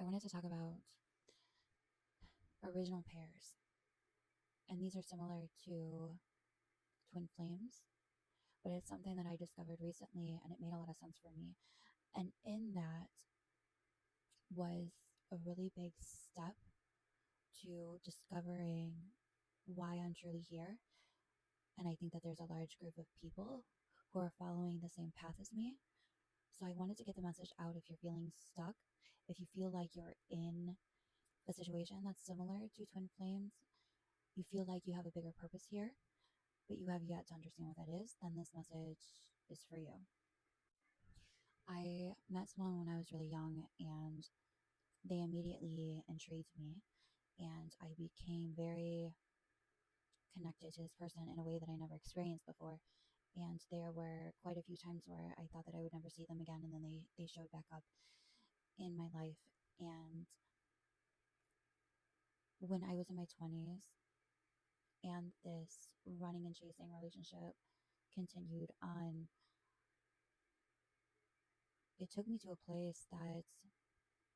I wanted to talk about original pairs. And these are similar to twin flames, but it's something that I discovered recently and it made a lot of sense for me. And in that was a really big step to discovering why I'm truly here. And I think that there's a large group of people who are following the same path as me. So I wanted to get the message out if you're feeling stuck, if you feel like you're in a situation that's similar to twin flames, you feel like you have a bigger purpose here, but you have yet to understand what that is, then this message is for you. I met someone when I was really young and they immediately intrigued me, and I became very connected to this person in a way that I never experienced before. And there were quite a few times where I thought that I would never see them again, and then they showed back up in my life. And when I was in my 20s and this running and chasing relationship continued on, it took me to a place that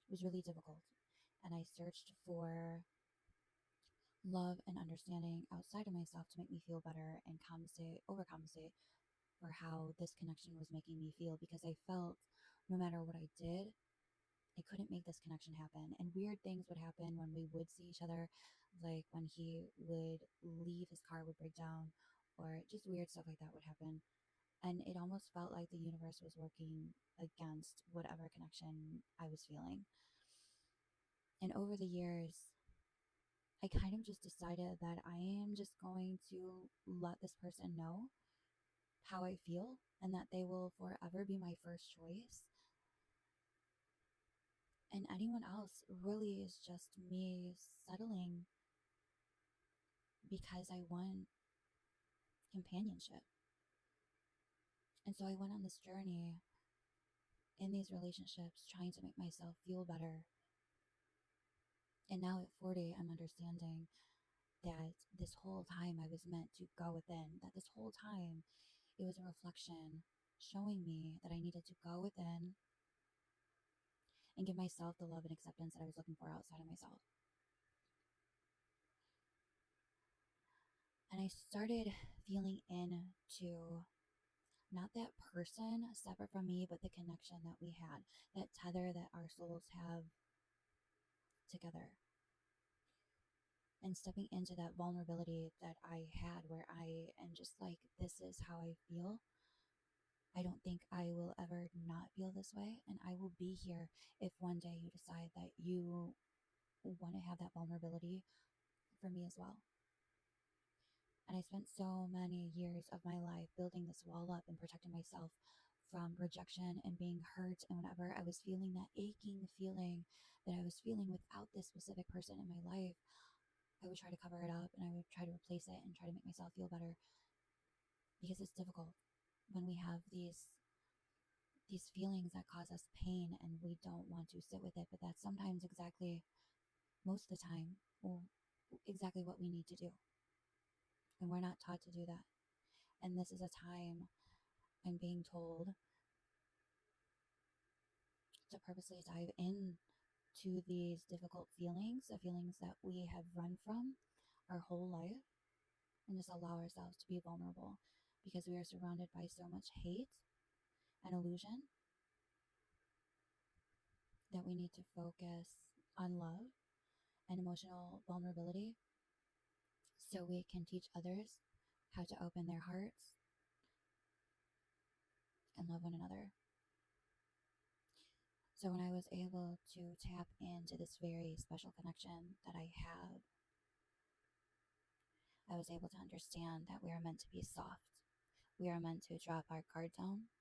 was really difficult. And I searched for love and understanding outside of myself to make me feel better and overcompensate for how this connection was making me feel, because I felt no matter what I did, I couldn't make this connection happen. And weird things would happen when we would see each other, like when he would leave, his car would break down, or just weird stuff like that would happen. And it almost felt like the universe was working against whatever connection I was feeling. And over the years, I kind of just decided that I am just going to let this person know how I feel and that they will forever be my first choice. And anyone else really is just me settling because I want companionship. And so I went on this journey in these relationships trying to make myself feel better. And now at 40, I'm understanding that this whole time I was meant to go within, that this whole time it was a reflection showing me that I needed to go within and give myself the love and acceptance that I was looking for outside of myself. And I started feeling into not that person separate from me, but the connection that we had, that tether that our souls have together. And stepping into that vulnerability that I had, where I am just like, this is how I feel. I don't think I will ever not feel this way. And I will be here if one day you decide that you want to have that vulnerability for me as well. And I spent so many years of my life building this wall up and protecting myself from rejection and being hurt. And whenever I was feeling that aching feeling that I was feeling without this specific person in my life, I would try to cover it up and I would try to replace it and try to make myself feel better, because it's difficult when we have these feelings that cause us pain and we don't want to sit with it. But that's sometimes exactly, most of the time, well, exactly what we need to do. And we're not taught to do that. And this is a time I'm being told to purposely dive in to these difficult feelings, the feelings that we have run from our whole life, and just allow ourselves to be vulnerable, because we are surrounded by so much hate and illusion that we need to focus on love and emotional vulnerability so we can teach others how to open their hearts and love one another. So when I was able to tap into this very special connection that I have, I was able to understand that we are meant to be soft. We are meant to drop our guard down.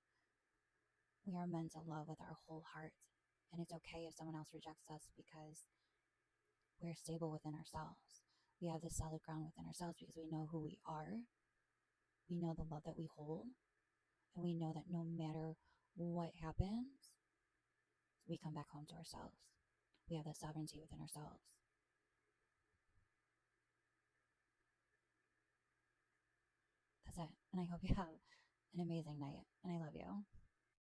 We are meant to love with our whole heart. And it's okay if someone else rejects us, because we're stable within ourselves. We have this solid ground within ourselves because we know who we are. We know the love that we hold. And we know that no matter what happens, we come back home to ourselves. We have that sovereignty within ourselves. That's it. And I hope you have an amazing night. And I love you.